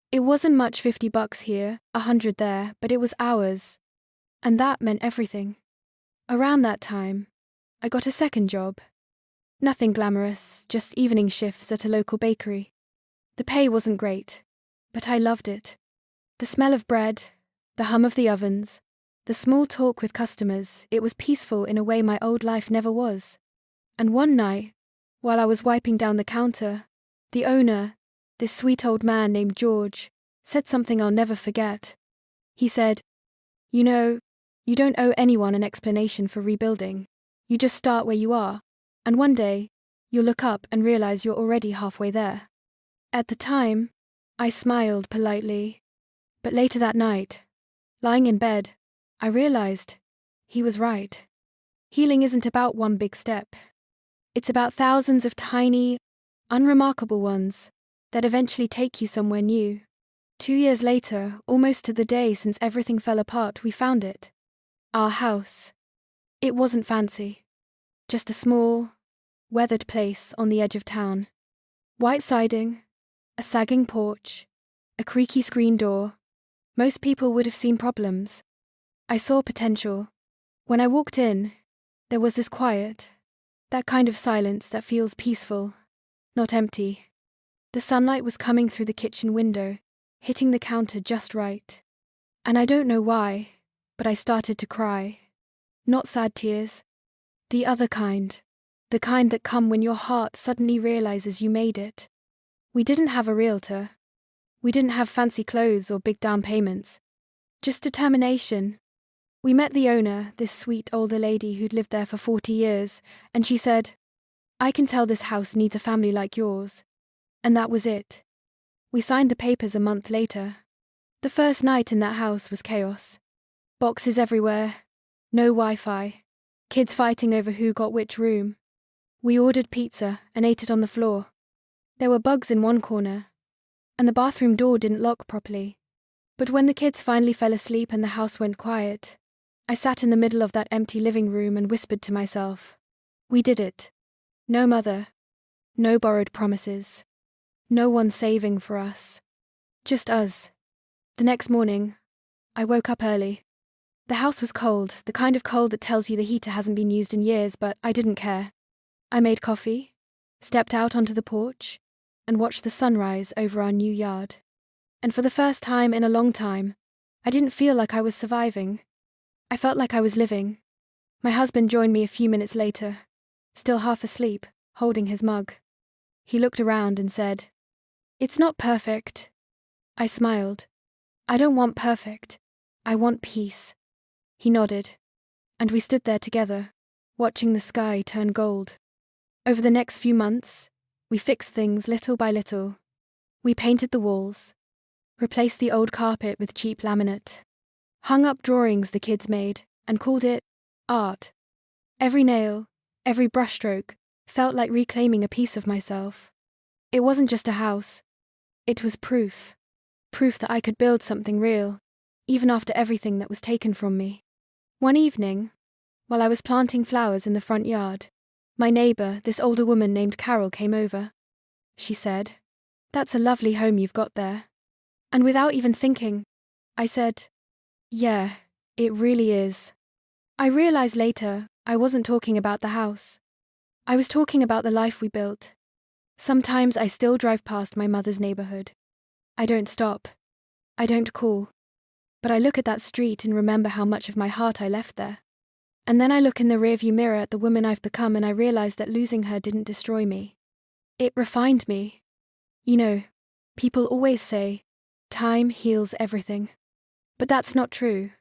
It wasn't much, $50 here, 100 there, but it was ours. And that meant everything. Around that time, I got a second job. Nothing glamorous, just evening shifts at a local bakery. The pay wasn't great, but I loved it. The smell of bread, the hum of the ovens, the small talk with customers, it was peaceful in a way my old life never was. And one night, while I was wiping down the counter, the owner, this sweet old man named George, said something I'll never forget. He said, "You know, you don't owe anyone an explanation for rebuilding. You just start where you are, and one day, you'll look up and realize you're already halfway there." At the time, I smiled politely, but later that night, lying in bed, I realized he was right. Healing isn't about one big step. It's about thousands of tiny, unremarkable ones that eventually take you somewhere new. 2 years later, almost to the day since everything fell apart, we found it. Our house. It wasn't fancy. Just a small, weathered place on the edge of town. White siding, a sagging porch, a creaky screen door. Most people would have seen problems. I saw potential. When I walked in, there was this quiet, that kind of silence that feels peaceful, not empty. The sunlight was coming through the kitchen window, hitting the counter just right. And I don't know why, but I started to cry. Not sad tears. The other kind. The kind that come when your heart suddenly realizes you made it. We didn't have a realtor. We didn't have fancy clothes or big down payments. Just determination. We met the owner, this sweet older lady who'd lived there for 40 years, and she said, "I can tell this house needs a family like yours." And that was it. We signed the papers a month later. The first night in that house was chaos. Boxes everywhere. No Wi-Fi. Kids fighting over who got which room. We ordered pizza and ate it on the floor. There were bugs in one corner, and the bathroom door didn't lock properly. But when the kids finally fell asleep and the house went quiet, I sat in the middle of that empty living room and whispered to myself, "We did it. No mother. No borrowed promises. No one saving for us. Just us." The next morning, I woke up early. The house was cold, the kind of cold that tells you the heater hasn't been used in years, but I didn't care. I made coffee, stepped out onto the porch, and watched the sunrise over our new yard. And for the first time in a long time, I didn't feel like I was surviving. I felt like I was living. My husband joined me a few minutes later, still half asleep, holding his mug. He looked around and said, "It's not perfect." I smiled. "I don't want perfect. I want peace." He nodded, and we stood there together, watching the sky turn gold. Over the next few months, we fixed things little by little. We painted the walls, replaced the old carpet with cheap laminate, hung up drawings the kids made, and called it art. Every nail, every brushstroke felt like reclaiming a piece of myself. It wasn't just a house. It was proof. Proof that I could build something real, even after everything that was taken from me. One evening, while I was planting flowers in the front yard, my neighbor, this older woman named Carol, came over. She said, "That's a lovely home you've got there." And without even thinking, I said, "Yeah, it really is." I realized later I wasn't talking about the house. I was talking about the life we built. Sometimes I still drive past my mother's neighborhood. I don't stop. I don't call. But I look at that street and remember how much of my heart I left there. And then I look in the rearview mirror at the woman I've become and I realize that losing her didn't destroy me. It refined me. You know, people always say, time heals everything. But that's not true.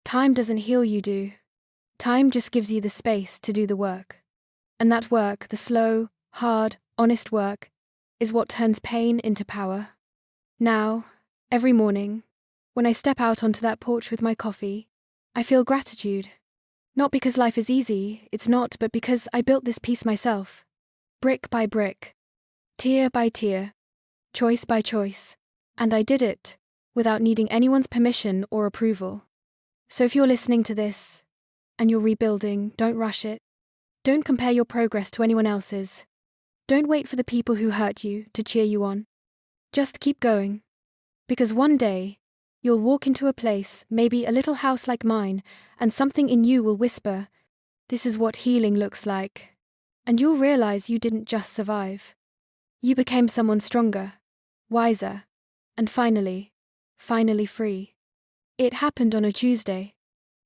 Time doesn't heal you, do. Time just gives you the space to do the work. And that work, the slow, hard, honest work, is what turns pain into power. Now, every morning, when I step out onto that porch with my coffee, I feel gratitude. Not because life is easy, it's not, but because I built this piece myself. Brick by brick. Tier by tier. Choice by choice. And I did it without needing anyone's permission or approval. So if you're listening to this, and you're rebuilding, don't rush it. Don't compare your progress to anyone else's. Don't wait for the people who hurt you to cheer you on. Just keep going. Because one day, you'll walk into a place, maybe a little house like mine, and something in you will whisper, "This is what healing looks like." And you'll realize you didn't just survive. You became someone stronger, wiser, and finally free. It happened on a Tuesday.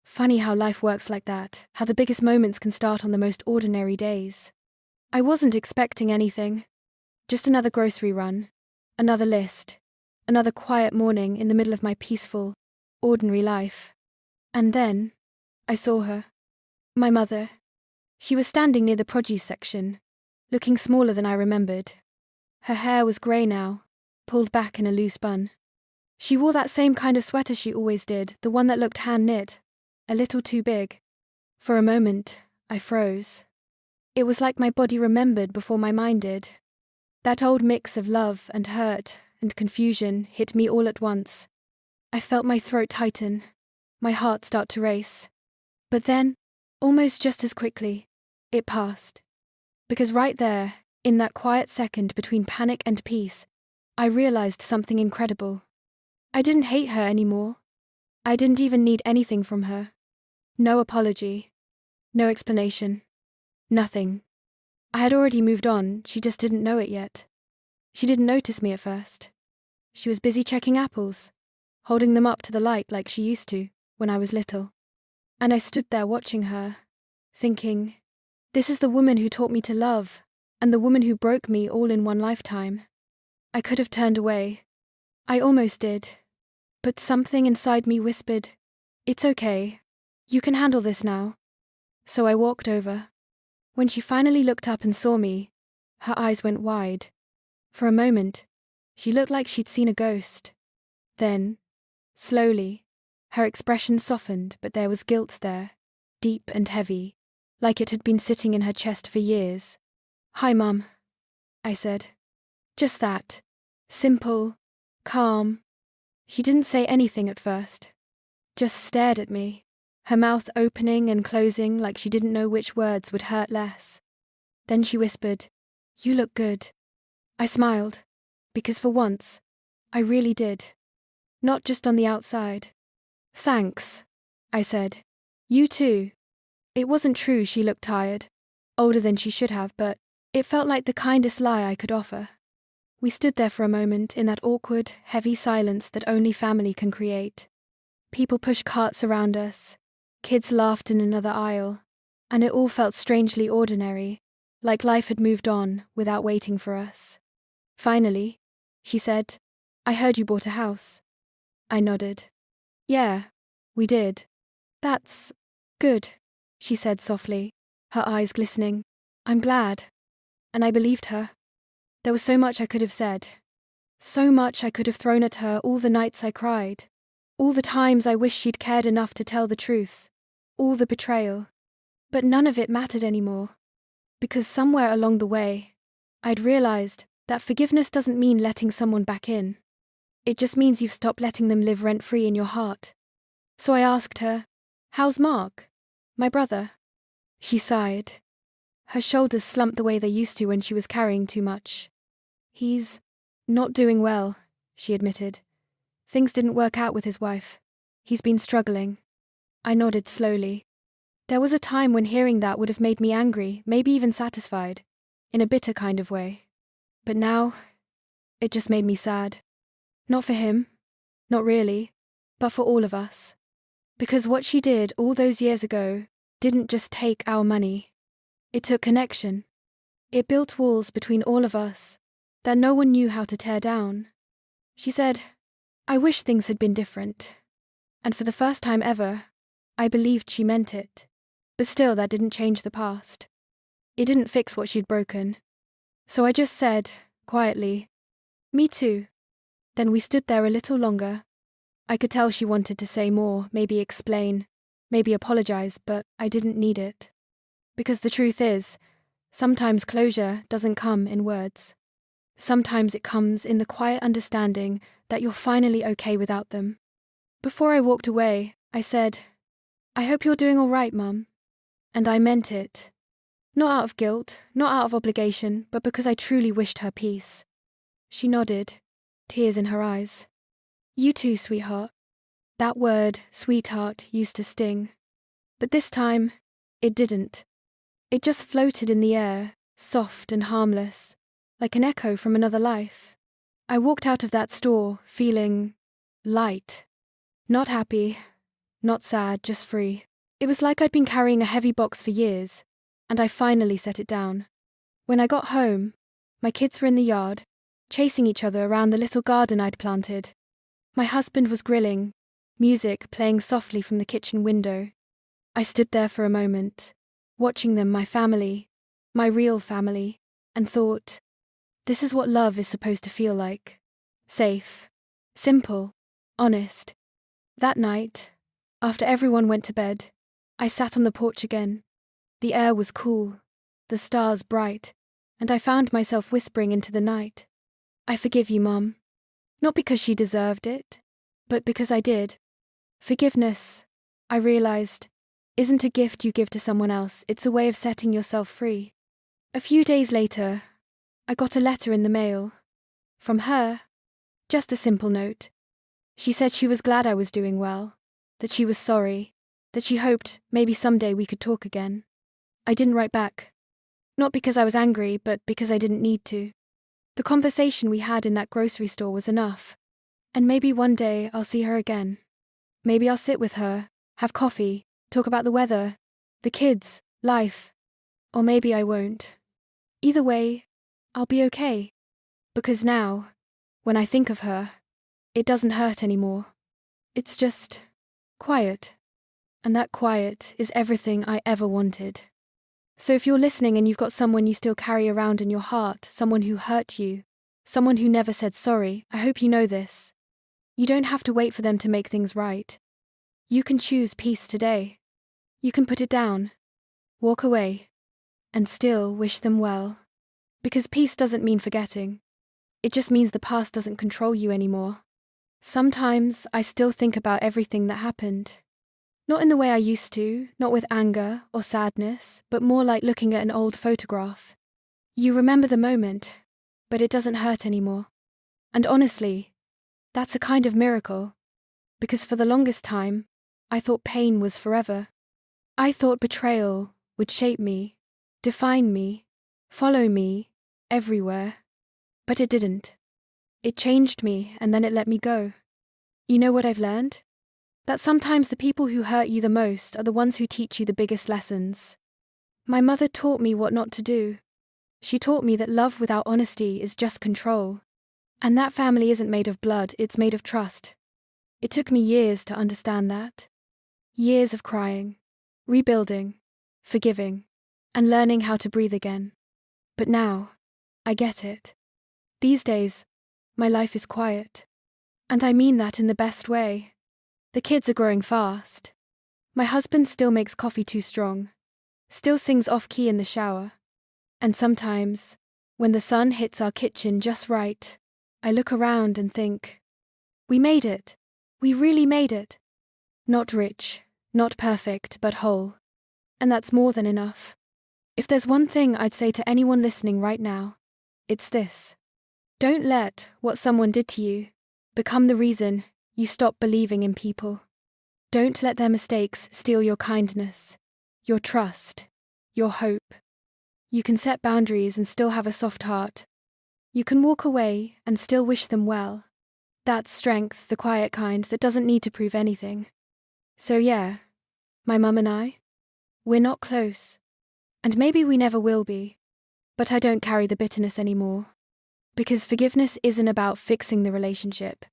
Funny how life works like that, how the biggest moments can start on the most ordinary days. I wasn't expecting anything. Just another grocery run, another list, another quiet morning in the middle of my peaceful, ordinary life. And then, I saw her. My mother. She was standing near the produce section, looking smaller than I remembered. Her hair was grey now, pulled back in a loose bun. She wore that same kind of sweater she always did, the one that looked hand-knit, a little too big. For a moment, I froze. It was like my body remembered before my mind did. That old mix of love and hurt and confusion hit me all at once. I felt my throat tighten, my heart start to race. But then, almost just as quickly, it passed. Because right there, in that quiet second between panic and peace, I realized something incredible. I didn't hate her anymore. I didn't even need anything from her. No apology. No explanation. Nothing. I had already moved on, she just didn't know it yet. She didn't notice me at first. She was busy checking apples, holding them up to the light like she used to when I was little. And I stood there watching her, thinking, this is the woman who taught me to love, and the woman who broke me all in one lifetime. I could have turned away. I almost did. But something inside me whispered, "It's okay. You can handle this now." So I walked over. When she finally looked up and saw me, her eyes went wide. For a moment, she looked like she'd seen a ghost. Then, slowly, her expression softened, but there was guilt there, deep and heavy, like it had been sitting in her chest for years. "Hi, Mum," I said. Just that. Simple, calm. She didn't say anything at first. Just stared at me, her mouth opening and closing like she didn't know which words would hurt less. Then she whispered, "You look good." I smiled, because for once, I really did. Not just on the outside. "Thanks," I said. "You too." It wasn't true she looked tired, older than she should have, but it felt like the kindest lie I could offer. We stood there for a moment in that awkward, heavy silence that only family can create. People pushed carts around us, kids laughed in another aisle, and it all felt strangely ordinary, like life had moved on without waiting for us. Finally, she said, "I heard you bought a house." I nodded. "Yeah, we did." "That's good," she said softly, her eyes glistening. "I'm glad." And I believed her. There was so much I could have said. So much I could have thrown at her all the nights I cried. All the times I wished she'd cared enough to tell the truth. All the betrayal. But none of it mattered anymore. Because somewhere along the way, I'd realized that forgiveness doesn't mean letting someone back in. It just means you've stopped letting them live rent-free in your heart. So I asked her, "How's Mark? My brother?" She sighed. Her shoulders slumped the way they used to when she was carrying too much. "He's not doing well," she admitted. "Things didn't work out with his wife. He's been struggling." I nodded slowly. There was a time when hearing that would have made me angry, maybe even satisfied, in a bitter kind of way. But now, it just made me sad. Not for him, not really, but for all of us. Because what she did all those years ago didn't just take our money. It took connection. It built walls between all of us that no one knew how to tear down. She said, "I wish things had been different." And for the first time ever, I believed she meant it. But still, that didn't change the past. It didn't fix what she'd broken. So I just said, quietly, "Me too." Then we stood there a little longer. I could tell she wanted to say more, maybe explain, maybe apologize, but I didn't need it. Because the truth is, sometimes closure doesn't come in words. Sometimes it comes in the quiet understanding that you're finally okay without them. Before I walked away, I said, "I hope you're doing all right, Mum." And I meant it. Not out of guilt, not out of obligation, but because I truly wished her peace. She nodded, tears in her eyes. "You too, sweetheart." That word, sweetheart, used to sting. But this time, it didn't. It just floated in the air, soft and harmless, like an echo from another life. I walked out of that store feeling light. Not happy, not sad, just free. It was like I'd been carrying a heavy box for years, and I finally set it down. When I got home, my kids were in the yard, chasing each other around the little garden I'd planted. My husband was grilling, music playing softly from the kitchen window. I stood there for a moment, watching them, my family, my real family, and thought, this is what love is supposed to feel like. Safe, simple, honest. That night, after everyone went to bed, I sat on the porch again. The air was cool, the stars bright, and I found myself whispering into the night, "I forgive you, Mom." Not because she deserved it, but because I did. Forgiveness, I realized, isn't a gift you give to someone else, it's a way of setting yourself free. A few days later, I got a letter in the mail. From her, just a simple note. She said she was glad I was doing well, that she was sorry, that she hoped maybe someday we could talk again. I didn't write back. Not because I was angry, but because I didn't need to. The conversation we had in that grocery store was enough. And maybe one day I'll see her again. Maybe I'll sit with her, have coffee, talk about the weather, the kids, life. Or maybe I won't. Either way, I'll be okay. Because now, when I think of her, it doesn't hurt anymore. It's just quiet. And that quiet is everything I ever wanted. So if you're listening and you've got someone you still carry around in your heart, someone who hurt you, someone who never said sorry, I hope you know this. You don't have to wait for them to make things right. You can choose peace today. You can put it down, walk away, and still wish them well. Because peace doesn't mean forgetting. It just means the past doesn't control you anymore. Sometimes I still think about everything that happened. Not in the way I used to, not with anger or sadness, but more like looking at an old photograph. You remember the moment, but it doesn't hurt anymore. And honestly, that's a kind of miracle. Because for the longest time, I thought pain was forever. I thought betrayal would shape me, define me, follow me, everywhere. But it didn't. It changed me and then it let me go. You know what I've learned? That sometimes the people who hurt you the most are the ones who teach you the biggest lessons. My mother taught me what not to do. She taught me that love without honesty is just control. And that family isn't made of blood, it's made of trust. It took me years to understand that. Years of crying, rebuilding, forgiving, and learning how to breathe again. But now, I get it. These days, my life is quiet. And I mean that in the best way. The kids are growing fast. My husband still makes coffee too strong. still sings off key in the shower. And sometimes, when the sun hits our kitchen just right, I look around and think, we made it. We really made it. Not rich, not perfect, but whole. And that's more than enough. If there's one thing I'd say to anyone listening right now, it's this. Don't let what someone did to you become the reason you stop believing in people. Don't let their mistakes steal your kindness, your trust, your hope. You can set boundaries and still have a soft heart. You can walk away and still wish them well. That's strength, the quiet kind that doesn't need to prove anything. So yeah, my mum and I, we're not close. And maybe we never will be. But I don't carry the bitterness anymore. Because forgiveness isn't about fixing the relationship.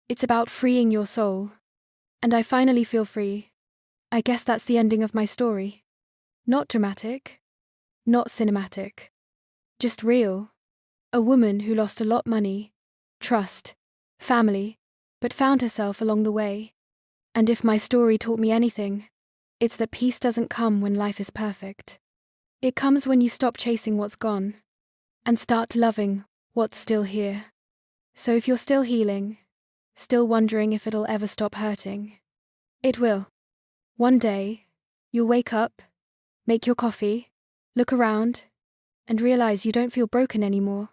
It's about freeing your soul. And I finally feel free. I guess that's the ending of my story. Not dramatic. Not cinematic. Just real. A woman who lost a lot money, trust, family, but found herself along the way. And if my story taught me anything, it's that peace doesn't come when life is perfect. It comes when you stop chasing what's gone and start loving what's still here. So if you're still healing, still wondering if it'll ever stop hurting, it will. One day, you'll wake up, make your coffee, look around, and realize you don't feel broken anymore.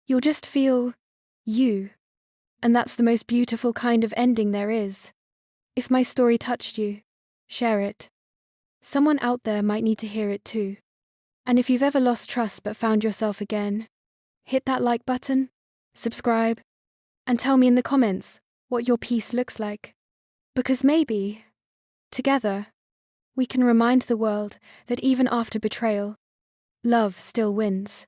You'll just feel you. And that's the most beautiful kind of ending there is. If my story touched you, share it. Someone out there might need to hear it too. And if you've ever lost trust but found yourself again, hit that like button, subscribe, and tell me in the comments what your peace looks like. Because maybe, together, we can remind the world that even after betrayal, love still wins.